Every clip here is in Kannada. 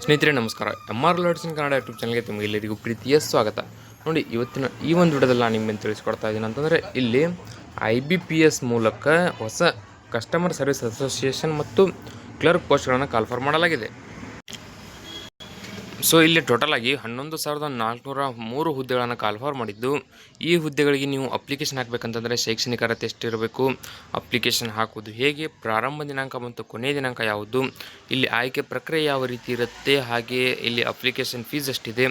ಸ್ನೇಹಿತರೆ ನಮಸ್ಕಾರ. MR ಲರ್ನಿಂಗ್ ಕನ್ನಡ ಯೂಟ್ಯೂಬ್ ಚಾನಲ್ಗೆ ಎಲ್ಲರಿಗೂ ಪ್ರೀತಿಯ ಸ್ವಾಗತ. ನೋಡಿ, ಇವತ್ತಿನ ಈ ಒಂದು ವಿಡಿಯೋದಲ್ಲಿ ನಾನು ನಿಮಗೆ ತಿಳಿಸ್ಕೊಡ್ತಾ ಇದ್ದೀನಿ ಅಂತಂದರೆ, ಇಲ್ಲಿ IBPS ಮೂಲಕ ಹೊಸ ಕಸ್ಟಮರ್ ಸರ್ವಿಸ್ ಅಸೋಸಿಯೇಷನ್ ಮತ್ತು ಕ್ಲರ್ಕ್ ಪೋಸ್ಟ್ಗಳನ್ನು ಕಾಲ್ಫರ್ ಮಾಡಲಾಗಿದೆ. ಸೊ ಇಲ್ಲಿ ಟೋಟಲ್ ಆಗಿ 11,403 ಹುದ್ದೆಗಳನ್ನು ಕಾಲ್ಫರ್ ಮಾಡಿದ್ದು, ಈ ಹುದ್ದೆಗಳಿಗೆ ನೀವು ಅಪ್ಲಿಕೇಶನ್ ಹಾಕಬೇಕಂತಂದರೆ ಶೈಕ್ಷಣಿಕ ಅರ್ಹತೆ ಎಷ್ಟಿರಬೇಕು, ಅಪ್ಲಿಕೇಶನ್ ಹಾಕುವುದು ಹೇಗೆ, ಪ್ರಾರಂಭ ದಿನಾಂಕ ಮತ್ತು ಕೊನೆಯ ದಿನಾಂಕ ಯಾವುದು, ಇಲ್ಲಿ ಆಯ್ಕೆ ಪ್ರಕ್ರಿಯೆ ಯಾವ ರೀತಿ ಇರುತ್ತೆ, ಹಾಗೆಯೇ ಇಲ್ಲಿ ಅಪ್ಲಿಕೇಶನ್ ಫೀಸ್ ಎಷ್ಟಿದೆ,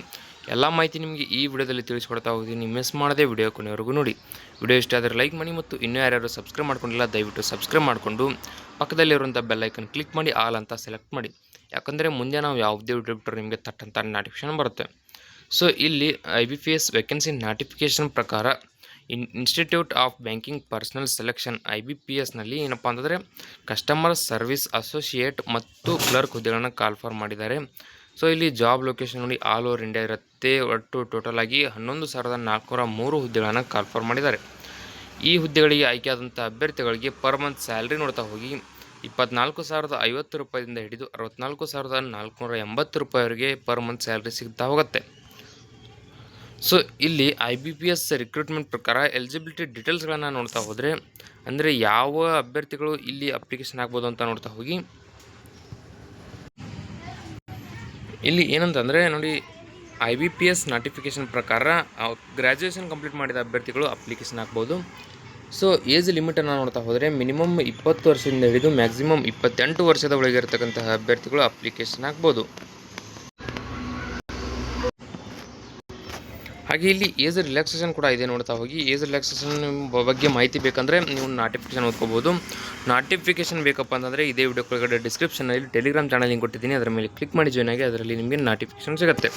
ಎಲ್ಲ ಮಾಹಿತಿ ನಿಮಗೆ ಈ ವಿಡಿಯೋದಲ್ಲಿ ತಿಳಿಸ್ಕೊಡ್ತಾ ಹೋಗ್ತೀನಿ. ಮಿಸ್ ಮಾಡದೆ ವಿಡಿಯೋ ಕೊನೆವರೆಗೂ ನೋಡಿ. ವಿಡಿಯೋ ಇಷ್ಟ ಆದರೆ ಲೈಕ್ ಮಾಡಿ ಮತ್ತು ಇನ್ನೂ ಯಾರ್ಯಾರು ಸಬ್ಸ್ಕ್ರೈಬ್ ಮಾಡ್ಕೊಂಡಿಲ್ಲ ದಯವಿಟ್ಟು ಸಬ್ಸ್ಕ್ರೈಬ್ ಮಾಡಿಕೊಂಡು ಪಕ್ಕದಲ್ಲಿರುವಂಥ ಬೆಲ್ ಐಕನ್ ಕ್ಲಿಕ್ ಮಾಡಿ ಆಲ್ ಅಂತ ಸೆಲೆಕ್ಟ್ ಮಾಡಿ. ಯಾಕಂದರೆ ಮುಂದೆ ನಾವು ಯಾವುದೇ ವಿಡಿಯೋ ಬಿಟ್ಟರೆ ನಿಮಗೆ ತಟ್ಟಂತ ನೋಟಿಫಿಕೇಶನ್ ಬರುತ್ತೆ. ಸೊ ಇಲ್ಲಿ IBPS ವೇಕೆನ್ಸಿ ನೋಟಿಫಿಕೇಶನ್ ಪ್ರಕಾರ institute of banking personnel selection IBPSನಲ್ಲಿ ಏನಪ್ಪ ಅಂತಂದರೆ ಕಸ್ಟಮರ್ ಸರ್ವಿಸ್ ಅಸೋಸಿಯೇಟ್ ಮತ್ತು ಕ್ಲರ್ಕ್ ಹುದ್ದೆಗಳನ್ನು ಕಾಲ್ಫರ್ ಮಾಡಿದ್ದಾರೆ. ಸೊ ಇಲ್ಲಿ ಜಾಬ್ ಲೊಕೇಶನ್ ನೋಡಿ ಆಲ್ ಓವರ್ ಇಂಡಿಯಾ ಇರುತ್ತೆ. ಒಟ್ಟು ಟೋಟಲ್ ಆಗಿ 11,403 ಹುದ್ದೆಗಳನ್ನು ಕಾಲ್ಫರ್ ಮಾಡಿದ್ದಾರೆ. ಈ ಹುದ್ದೆಗಳಿಗೆ ಆಯ್ಕೆಯಾದಂಥ ಅಭ್ಯರ್ಥಿಗಳಿಗೆ ಪರ್ ಮಂತ್ ಸ್ಯಾಲ್ರಿ ನೋಡ್ತಾ ಹೋಗಿ 24,050 ರೂಪಾಯಿಂದ ಹಿಡಿದು 64,480 ರೂಪಾಯಿವರೆಗೆ ಪರ್ ಮಂತ್ ಸ್ಯಾಲ್ರಿ ಸಿಗ್ತಾ ಹೋಗುತ್ತೆ. ಸೊ ಇಲ್ಲಿ IBPS ರಿಕ್ರೂಟ್ಮೆಂಟ್ ಪ್ರಕಾರ ಎಲಿಜಿಬಿಲಿಟಿ ಡೀಟೇಲ್ಸ್ಗಳನ್ನು ನೋಡ್ತಾ ಹೋದರೆ, ಅಂದರೆ ಯಾವ ಅಭ್ಯರ್ಥಿಗಳು ಇಲ್ಲಿ ಅಪ್ಲಿಕೇಶನ್ ಹಾಕ್ಬೋದು ಅಂತ ನೋಡ್ತಾ ಹೋಗಿ, ಇಲ್ಲಿ ಏನಂತಂದರೆ ನೋಡಿ, IBPS ನೋಟಿಫಿಕೇಶನ್ ಪ್ರಕಾರ ಗ್ರ್ಯಾಜುಯೇಷನ್ ಕಂಪ್ಲೀಟ್ ಮಾಡಿದ ಅಭ್ಯರ್ಥಿಗಳು ಅಪ್ಲಿಕೇಶನ್ ಹಾಕ್ಬೋದು. ಸೊ ಏಜ್ ಲಿಮಿಟನ್ನು ನೋಡ್ತಾ ಹೋದರೆ ಮಿನಿಮಮ್ 20 ವರ್ಷದಿಂದ ಹಿಡಿದು ಮ್ಯಾಕ್ಸಿಮಮ್ 28 ವರ್ಷದ ಒಳಗೆ ಇರತಕ್ಕಂತಹ ಅಭ್ಯರ್ಥಿಗಳು ಅಪ್ಲಿಕೇಶನ್ ಹಾಕ್ಬೋದು. ಹಾಗೆ ಇಲ್ಲಿ ಏಜ್ ರಿಲ್ಯಾಕ್ಸೇಷನ್ ಕೂಡ ಇದೆ ನೋಡ್ತಾ ಹೋಗಿ. ಏಜ್ ರಿಲ್ಯಾಕ್ಸೇಷನ್ ಬಗ್ಗೆ ಮಾಹಿತಿ ಬೇಕಂದರೆ ನೀವು ನೋಟಿಫಿಕೇಶನ್ ಓದ್ಕೋಬೋದು. ನೋಟಿಫಿಕೇಶನ್ ಬೇಕಪ್ಪ ಅಂತಂದರೆ ಇದೇ ವಿಡಿಯೋ ಕೆಳಗಡೆ ಡಿಸ್ಕ್ರಿಪ್ಷನಲ್ಲಿ ಟೆಲಿಗ್ರಾಮ್ ಚಾನಲ್ ಲಿಂಕ್ ಕೊಟ್ಟಿದ್ದೀನಿ, ಅದರ ಮೇಲೆ ಕ್ಲಿಕ್ ಮಾಡಿ ಜಾಯ್ನ್ ಆಗಿ ಅದರಲ್ಲಿ ನಿಮಗೆ ನೋಟಿಫಿಕೇಶನ್ ಸಿಗುತ್ತೆ.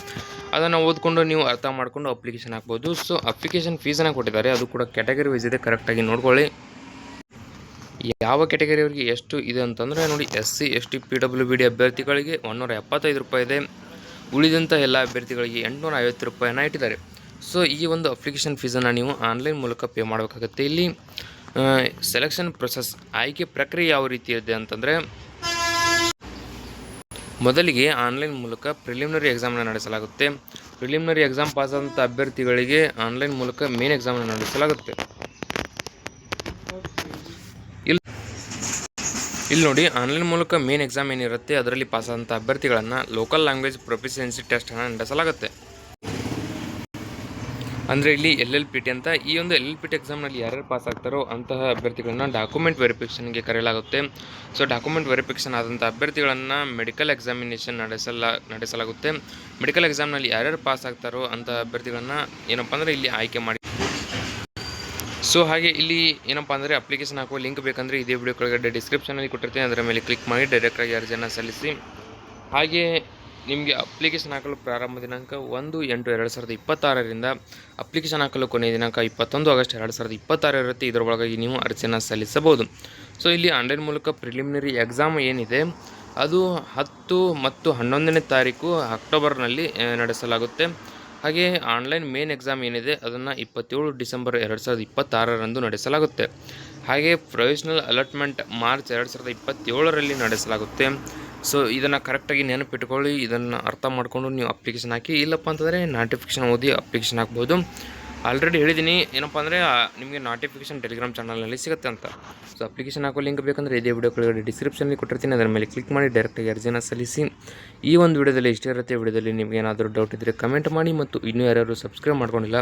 ಅದನ್ನು ಓದ್ಕೊಂಡು ನೀವು ಅರ್ಥ ಮಾಡಿಕೊಂಡು ಅಪ್ಲಿಕೇಶನ್ ಹಾಕ್ಬೋದು. ಸೊ ಅಪ್ಲಿಕೇಶನ್ ಫೀಸನ್ನು ಕೊಟ್ಟಿದ್ದಾರೆ, ಅದು ಕೂಡ ಕ್ಯಾಟಗರಿ ವೈಸ್ ಇದೆ, ಕರೆಕ್ಟಾಗಿ ನೋಡ್ಕೊಳ್ಳಿ. ಯಾವ ಕ್ಯಾಟಗರಿಯವರಿಗೆ ಎಷ್ಟು ಇದೆ ಅಂತಂದರೆ ನೋಡಿ, SC ST PWBD ಅಭ್ಯರ್ಥಿಗಳಿಗೆ 175 ರೂಪಾಯಿ ಇದೆ. ಉಳಿದಂಥ ಎಲ್ಲ ಅಭ್ಯರ್ಥಿಗಳಿಗೆ 850 ರೂಪಾಯಿನ ಇಟ್ಟಿದ್ದಾರೆ. ಸೊ ಈ ಒಂದು ಅಪ್ಲಿಕೇಶನ್ ಫೀಸನ್ನು ನೀವು ಆನ್ಲೈನ್ ಮೂಲಕ ಪೇ ಮಾಡಬೇಕಾಗುತ್ತೆ. ಇಲ್ಲಿ ಸೆಲೆಕ್ಷನ್ ಪ್ರೊಸೆಸ್ ಆಯ್ಕೆ ಪ್ರಕ್ರಿಯೆ ಯಾವ ರೀತಿ ಇದೆ ಅಂತಂದರೆ, ಮೊದಲಿಗೆ ಆನ್ಲೈನ್ ಮೂಲಕ ಪ್ರಿಲಿಮಿನರಿ ಎಕ್ಸಾಮನ್ನು ನಡೆಸಲಾಗುತ್ತೆ. ಪ್ರಿಲಿಮಿನರಿ ಎಕ್ಸಾಮ್ ಪಾಸ್ ಆದಂಥ ಅಭ್ಯರ್ಥಿಗಳಿಗೆ ಆನ್ಲೈನ್ ಮೂಲಕ ಮೇನ್ ಎಕ್ಸಾಮನ್ನು ನಡೆಸಲಾಗುತ್ತೆ. ಇಲ್ಲಿ ನೋಡಿ, ಆನ್ಲೈನ್ ಮೂಲಕ ಮೇನ್ ಎಕ್ಸಾಮ್ ಏನಿರುತ್ತೆ ಅದರಲ್ಲಿ ಪಾಸ್ ಆದಂಥ ಅಭ್ಯರ್ಥಿಗಳನ್ನು ಲೋಕಲ್ ಲ್ಯಾಂಗ್ವೇಜ್ ಪ್ರೊಫಿಷಿಯನ್ಸಿ ಟೆಸ್ಟನ್ನು ನಡೆಸಲಾಗುತ್ತೆ. ಅಂದರೆ ಇಲ್ಲಿ LLPT ಅಂತ, ಈ ಒಂದು LLPT ಎಕ್ಸಾಮ್ನಲ್ಲಿ ಯಾರ್ಯಾರು ಪಾಸ್ ಆಗ್ತಾರೋ ಅಂತಹ ಅಭ್ಯರ್ಥಿಗಳನ್ನು ಡಾಕ್ಯುಮೆಂಟ್ ವೆರಿಫಿಕೇಷನ್ಗೆ ಕರೆಯಲಾಗುತ್ತೆ. ಸೊ ಡಾಕ್ಯುಮೆಂಟ್ ವೆರಿಫಿಕೇಷನ್ ಆದಂಥ ಅಭ್ಯರ್ಥಿಗಳನ್ನು ಮೆಡಿಕಲ್ ಎಕ್ಸಾಮಿನೇಷನ್ ನಡೆಸಲಾಗುತ್ತೆ. ಮೆಡಿಕಲ್ ಎಕ್ಸಾಮ್ನಲ್ಲಿ ಯಾರ್ಯಾರು ಪಾಸ್ ಆಗ್ತಾರೋ ಅಂಥ ಅಭ್ಯರ್ಥಿಗಳನ್ನು ಏನಪ್ಪ ಅಂದರೆ ಇಲ್ಲಿ ಆಯ್ಕೆ ಮಾಡಿ. ಸೊ ಹಾಗೆ ಇಲ್ಲಿ ಏನಪ್ಪ ಅಂದರೆ ಅಪ್ಲಿಕೇಶನ್ ಹಾಕುವ ಲಿಂಕ್ ಬೇಕಂದರೆ ಇದೇ ವಿಡಿಯೋ ಕೆಳಗಡೆ ಡಿಸ್ಕ್ರಿಪ್ಷನಲ್ಲಿ ಕೊಟ್ಟಿರ್ತೀನಿ, ಅದರ ಮೇಲೆ ಕ್ಲಿಕ್ ಮಾಡಿ ಡೈರೆಕ್ಟಾಗಿ ಅರ್ಜಿಯನ್ನು ಸಲ್ಲಿಸಿ. ಹಾಗೆ ನಿಮಗೆ ಅಪ್ಲಿಕೇಶನ್ ಹಾಕಲು ಪ್ರಾರಂಭ ದಿನಾಂಕ 1/8/2026ರಿಂದ ಅಪ್ಲಿಕೇಶನ್ ಹಾಕಲು ಕೊನೆಯ ದಿನಾಂಕ 21 ಆಗಸ್ಟ್ 2026 ಇರುತ್ತೆ. ಇದರೊಳಗಾಗಿ ನೀವು ಅರ್ಜಿಯನ್ನು ಸಲ್ಲಿಸಬಹುದು. ಸೊ ಇಲ್ಲಿ ಆನ್ಲೈನ್ ಮೂಲಕ ಪ್ರಿಲಿಮಿನರಿ ಎಕ್ಸಾಮ್ ಏನಿದೆ ಅದು 10 ಮತ್ತು 11ನೇ ತಾರೀಕು ಅಕ್ಟೋಬರ್ನಲ್ಲಿ ನಡೆಸಲಾಗುತ್ತೆ. ಹಾಗೆ ಆನ್ಲೈನ್ ಮೇನ್ ಎಕ್ಸಾಮ್ ಏನಿದೆ ಅದನ್ನು 27 ಡಿಸೆಂಬರ್ 2026ರಂದು ನಡೆಸಲಾಗುತ್ತೆ. ಹಾಗೆ ಪ್ರೊವಿಷನಲ್ ಅಲಾಟ್ಮೆಂಟ್ ಮಾರ್ಚ್ 2027ರಲ್ಲಿ ನಡೆಸಲಾಗುತ್ತೆ. ಸೊ ಇದನ್ನು ಕರೆಕ್ಟಾಗಿ ನೆನಪಿಟ್ಕೊಳ್ಳಿ, ಇದನ್ನು ಅರ್ಥ ಮಾಡಿಕೊಂಡು ನೀವು ಅಪ್ಲಿಕೇಶನ್ ಹಾಕಿ. ಇಲ್ಲಪ್ಪ ಅಂತಂದರೆ ನೋಟಿಫಿಕೇಶನ್ ಓದಿ ಅಪ್ಲಿಕೇಶನ್ ಹಾಕ್ಬೋದು. ಆಲ್ರೆಡಿ ಹೇಳಿದ್ದೀನಿ ಏನಪ್ಪ ಅಂದರೆ ನಿಮಗೆ ನೋಟಿಫಿಕೇಶನ್ ಟೆಲಿಗ್ರಾಮ್ ಚಾನಲ್ನಲ್ಲಿ ಸಿಗುತ್ತೆ ಅಂತ. ಸೊ ಅಪ್ಲಿಕೇಶನ್ ಹಾಕೋ ಲಿಂಕ್ ಬೇಕಂದರೆ ಇದೇ ವಿಡಿಯೋ ಕೆಳಗಡೆ ಡಿಸ್ಕ್ರಿಪ್ಷನಲ್ಲಿ ಕೊಟ್ಟಿರ್ತೀನಿ, ಅದರ ಮೇಲೆ ಕ್ಲಿಕ್ ಮಾಡಿ ಡೈರೆಕ್ಟಾಗಿ ಅರ್ಜಿನ ಸಲ್ಲಿಸಿ. ಈ ಒಂದು ವಿಡಿಯೋದಲ್ಲಿ ಇಷ್ಟೇ ಇರುತ್ತೆ. ವಿಡಿಯೋದಲ್ಲಿ ನಿಮಗೆ ಏನಾದರೂ ಡೌಟ್ ಇದ್ದರೆ ಕಮೆಂಟ್ ಮಾಡಿ ಮತ್ತು ಇನ್ನೂ ಯಾರ್ಯಾರು ಸಬ್ಸ್ಕ್ರೈಬ್ ಮಾಡ್ಕೊಂಡಿಲ್ಲ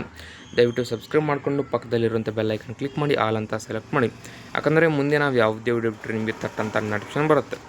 ದಯವಿಟ್ಟು ಸಬ್ಸ್ಕ್ರೈಬ್ ಮಾಡಿಕೊಂಡು ಪಕ್ಕದಲ್ಲಿರುವಂಥ ಬೆಲ್ ಐಕನ್ ಕ್ಲಿಕ್ ಮಾಡಿ ಆಲ್ ಅಂತ ಸೆಲೆಕ್ಟ್ ಮಾಡಿ. ಯಾಕಂದರೆ ಮುಂದೆ ನಾವು ಯಾವುದೇ ವಿಡಿಯೋ ಬಿಟ್ಟರೆ ನಿಮಗೆ ತಟ್ಟಂತ ನೋಟಿಫಿಕೇಶನ್ ಬರುತ್ತೆ.